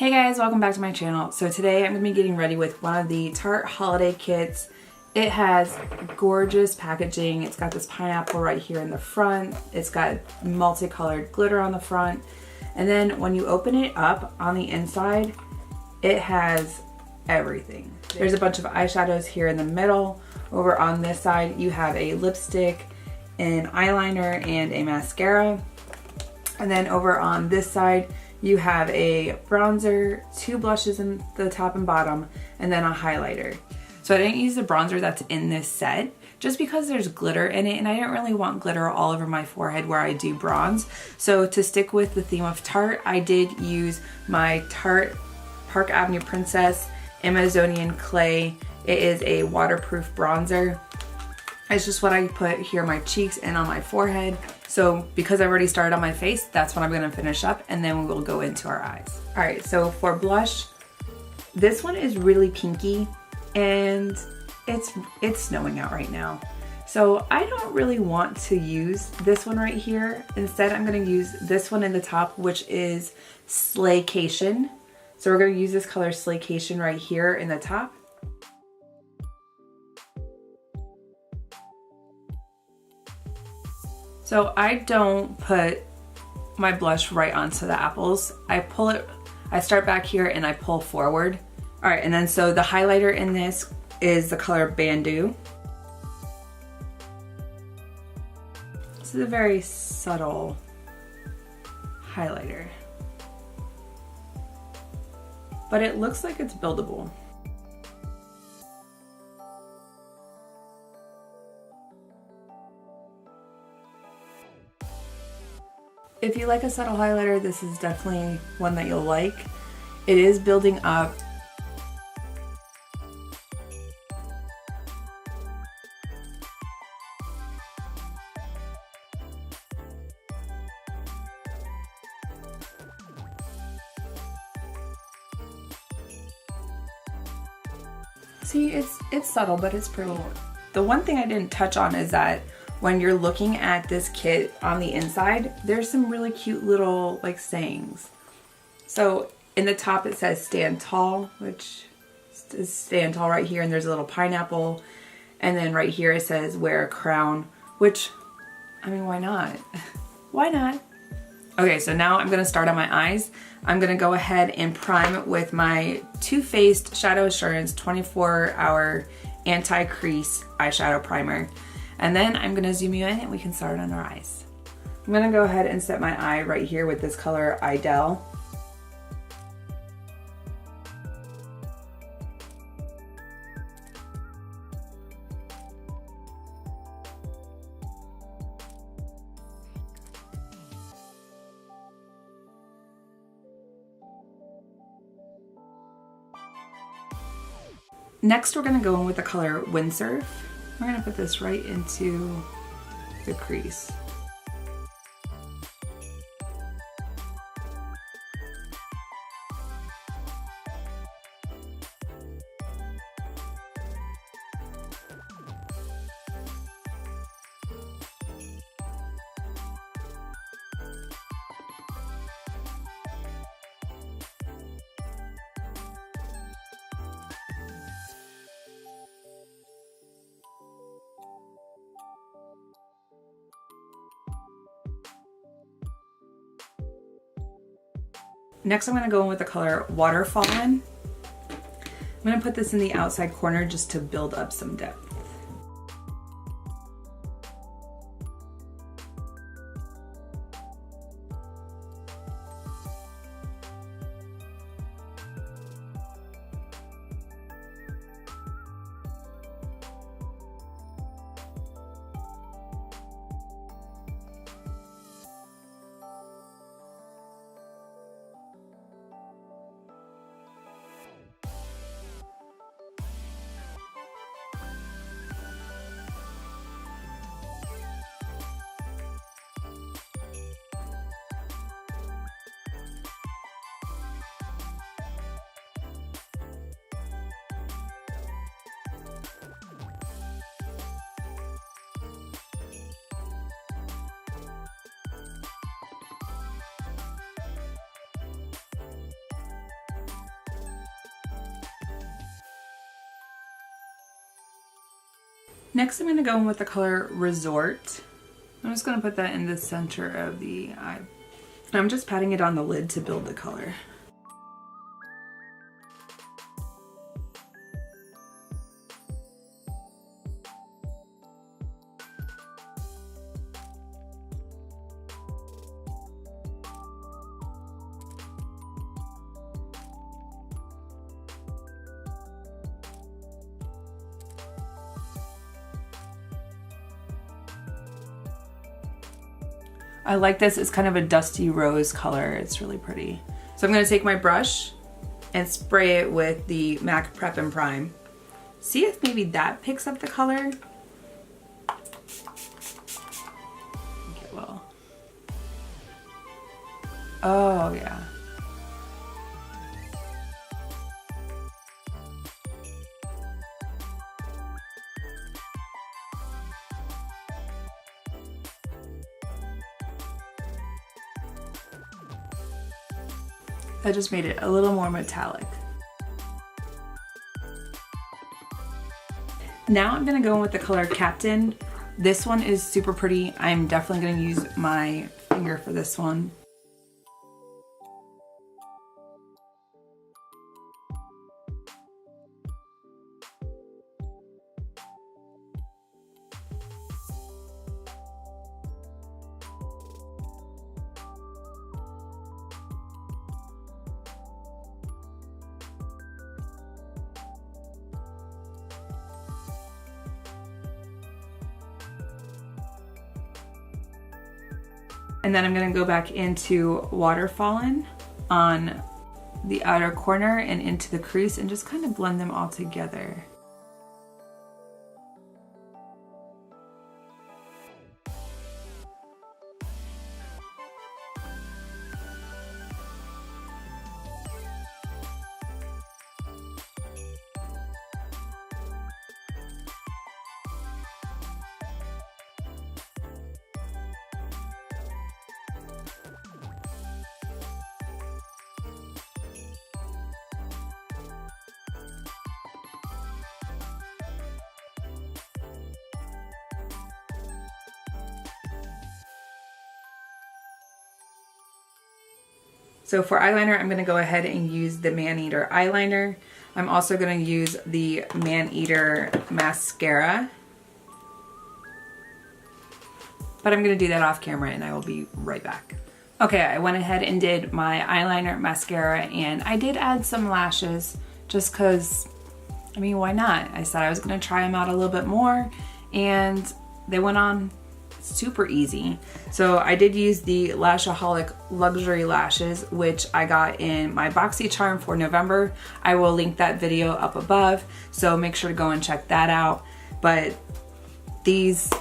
Hey guys, welcome back to my channel. So today I'm going to be getting ready with one of the Tarte Holiday kits. It has gorgeous packaging. It's got this pineapple right here in the front. It's got multicolored glitter on the front. And then when you open it up on the inside, it has everything. There's a bunch of eyeshadows here in the middle. Over on this side, you have a lipstick, an eyeliner, and a mascara. And then over on this side, you have a bronzer, two blushes in the top and bottom, and then a highlighter. So I didn't use the bronzer that's in this set just because there's glitter in it and I didn't really want glitter all over my forehead where I do bronze. So to stick with the theme of Tarte, I did use my Tarte Park Avenue Princess Amazonian Clay. It is a waterproof bronzer. It's just what I put here on my cheeks and on my forehead. So because I've already started on my face, that's what I'm gonna finish up and then we will go into our eyes. All right, so for blush, this one is really pinky and it's snowing out right now. So I don't really want to use this one right here. Instead, I'm gonna use this one in the top, which is Slaycation. So we're gonna use this color Slaycation right here in the top. So I don't put my blush right onto the apples. I start back here and I pull forward. All right, and then so the highlighter in this is the color Bandu. This is a very subtle highlighter, but it looks like it's buildable. If you like a subtle highlighter, this is definitely one that you'll like. It is building up. See, it's subtle, but it's pretty. The one thing I didn't touch on is that when you're looking at this kit on the inside, there's some really cute little like sayings. So in the top it says stand tall, which is stand tall right here, and there's a little pineapple. And then right here it says wear a crown, which, I mean, why not? Why not? Okay, so now I'm gonna start on my eyes. I'm gonna go ahead and prime with my Too Faced Shadow Assurance 24-hour Anti-crease eyeshadow primer. And then I'm gonna zoom you in and we can start on our eyes. I'm gonna go ahead and set my eye right here with this color Idell. Next, we're gonna go in with the color Windsurf. We're gonna put this right into the crease. Next, I'm gonna go in with the color Waterfallen. I'm gonna put this in the outside corner just to build up some depth. Next I'm going to go in with the color Resort. I'm just going to put that in the center of the eye. I'm just patting it on the lid to build the color. I like this. It's kind of a dusty rose color. It's really pretty. So I'm going to take my brush and spray it with the MAC Prep and Prime. See if maybe that picks up the color. I think it will. Oh yeah. That just made it a little more metallic. Now I'm gonna go in with the color Captain. This one is super pretty. I'm definitely gonna use my finger for this one. And then I'm gonna go back into Waterfallen on the outer corner and into the crease and just kind of blend them all together. So for eyeliner, I'm gonna go ahead and use the Maneater eyeliner. I'm also gonna use the Maneater mascara. But I'm gonna do that off camera and I will be right back. Okay, I went ahead and did my eyeliner, mascara, and I did add some lashes just cause, I mean, why not? I said I was gonna try them out a little bit more and they went on super easy. So I did use the Lashaholic luxury lashes, which I got in my BoxyCharm for November. I will link that video up above, so make sure to go and check that out. But these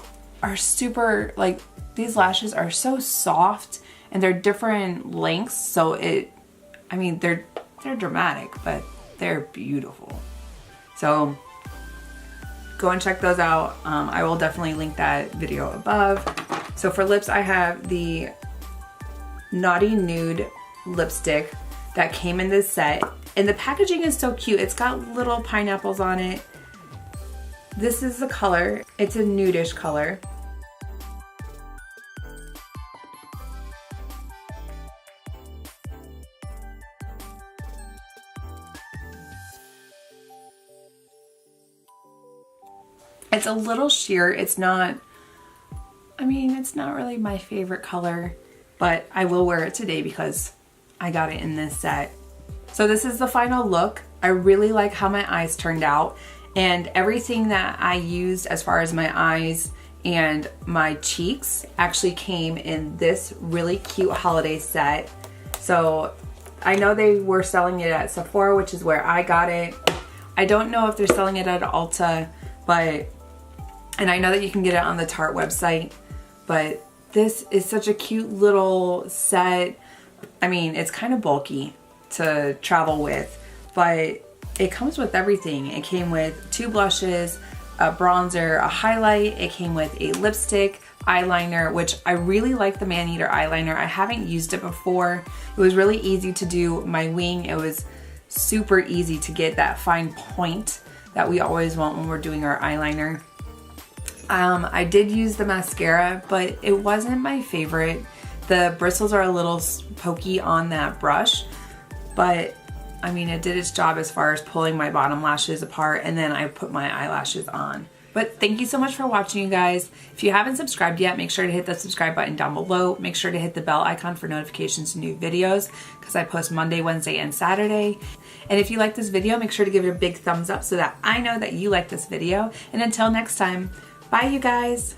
are super, like, these lashes are so soft and they're different lengths, so I mean, they're dramatic, but they're beautiful. So go and check those out. I will definitely link that video above. So for lips, I have the Nauti Nude lipstick that came in this set. And the packaging is so cute. It's got little pineapples on it. This is the color. It's a nudish color. It's a little sheer. It's not, I mean, it's not really my favorite color, but I will wear it today because I got it in this set. So this is the final look. I really like how my eyes turned out, and everything that I used as far as my eyes and my cheeks actually came in this really cute holiday set. So I know they were selling it at Sephora, which is where I got it. I don't know if they're selling it at Ulta, and I know that you can get it on the Tarte website, but this is such a cute little set. I mean, it's kind of bulky to travel with, but it comes with everything. It came with 2 blushes, a bronzer, a highlight. It came with a lipstick, eyeliner, which I really like the Maneater eyeliner. I haven't used it before. It was really easy to do my wing. It was super easy to get that fine point that we always want when we're doing our eyeliner. I did use the mascara, but it wasn't my favorite. The bristles are a little pokey on that brush, but I mean, it did its job as far as pulling my bottom lashes apart, and then I put my eyelashes on. But thank you so much for watching, you guys. If you haven't subscribed yet, make sure to hit the subscribe button down below. Make sure to hit the bell icon for notifications to new videos, because I post Monday, Wednesday, and Saturday. And if you like this video, make sure to give it a big thumbs up so that I know that you like this video. And until next time, bye you guys.